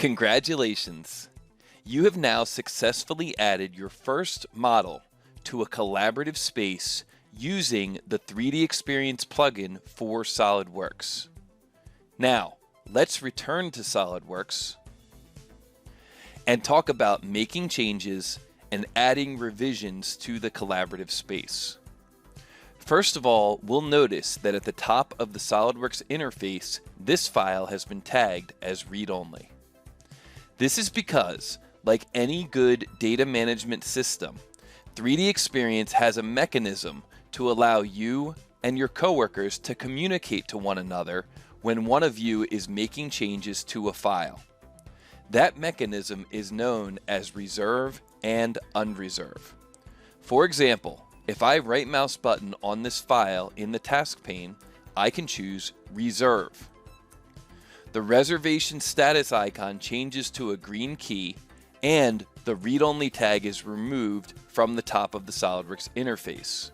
Congratulations! You have now successfully added your first model to a collaborative space using the 3DEXPERIENCE plugin for SOLIDWORKS. Now, let's return to SOLIDWORKS and talk about making changes and adding revisions to the collaborative space. First of all, we'll notice that at the top of the SOLIDWORKS interface, this file has been tagged as read-only. This is because, like any good data management system, 3DEXPERIENCE has a mechanism to allow you and your coworkers to communicate to one another when one of you is making changes to a file. That mechanism is known as reserve and unreserve. For example, if I right mouse button on this file in the task pane, I can choose reserve. The reservation status icon changes to a green key and the read-only tag is removed from the top of the SOLIDWORKS interface.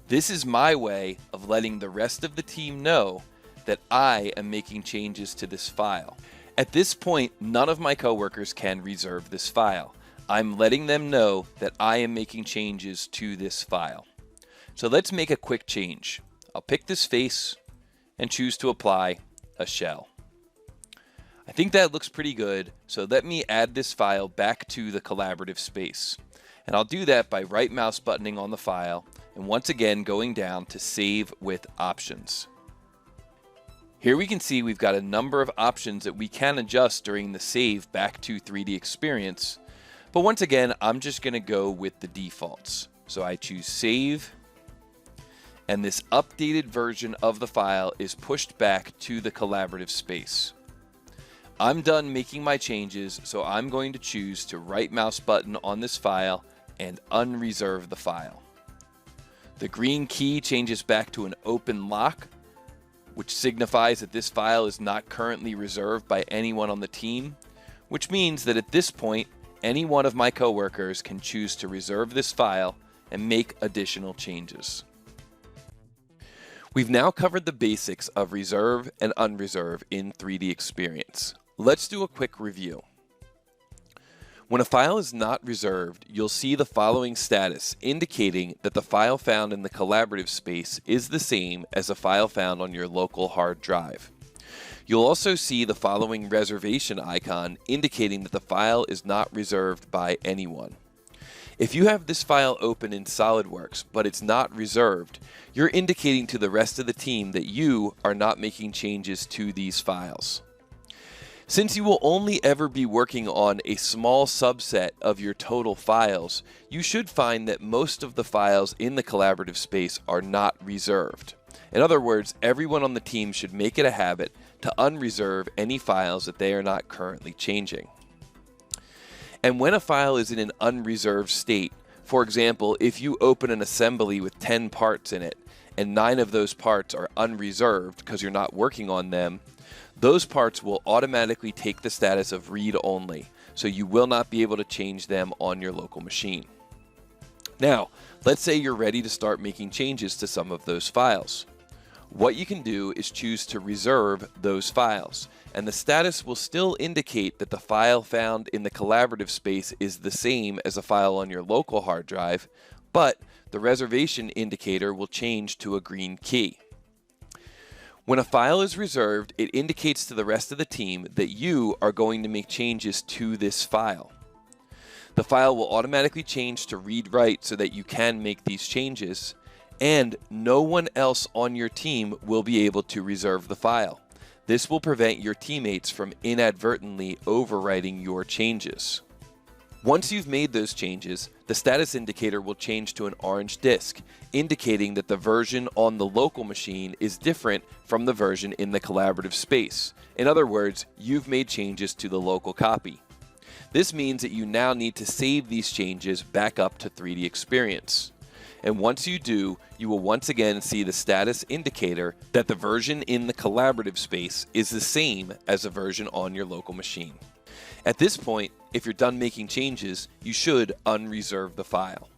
This is my way of letting the rest of the team know that I am making changes to this file. At this point, none of my coworkers can reserve this file. I'm letting them know that I am making changes to this file. So let's make a quick change. I'll pick this face and choose to apply a shell. I think that looks pretty good, so let me add this file back to the collaborative space. And I'll do that by right mouse buttoning on the file and once again going down to Save with Options. Here we can see we've got a number of options that we can adjust during the save back to 3DEXPERIENCE, but once again I'm just going to go with the defaults. So I choose Save, and this updated version of the file is pushed back to the collaborative space. I'm done making my changes, so I'm going to choose to right mouse button on this file and unreserve the file. The green key changes back to an open lock, which signifies that this file is not currently reserved by anyone on the team, which means that at this point, any one of my coworkers can choose to reserve this file and make additional changes. We've now covered the basics of reserve and unreserve in 3DEXPERIENCE. Let's do a quick review. When a file is not reserved, you'll see the following status indicating that the file found in the collaborative space is the same as a file found on your local hard drive. You'll also see the following reservation icon indicating that the file is not reserved by anyone. If you have this file open in SOLIDWORKS but it's not reserved, you're indicating to the rest of the team that you are not making changes to these files. Since you will only ever be working on a small subset of your total files, you should find that most of the files in the collaborative space are not reserved. In other words, everyone on the team should make it a habit to unreserve any files that they are not currently changing. And when a file is in an unreserved state, for example, if you open an assembly with 10 parts in it and 9 of those parts are unreserved because you're not working on them, those parts will automatically take the status of read-only, so you will not be able to change them on your local machine. Now, let's say you're ready to start making changes to some of those files. What you can do is choose to reserve those files, and the status will still indicate that the file found in the collaborative space is the same as a file on your local hard drive, but the reservation indicator will change to a green key. When a file is reserved, it indicates to the rest of the team that you are going to make changes to this file. The file will automatically change to read-write so that you can make these changes, and no one else on your team will be able to reserve the file. This will prevent your teammates from inadvertently overwriting your changes. Once you've made those changes, the status indicator will change to an orange disk, indicating that the version on the local machine is different from the version in the collaborative space. In other words, you've made changes to the local copy. This means that you now need to save these changes back up to 3DEXPERIENCE. And once you do, you will once again see the status indicator that the version in the collaborative space is the same as the version on your local machine. At this point, if you're done making changes, you should unreserve the file.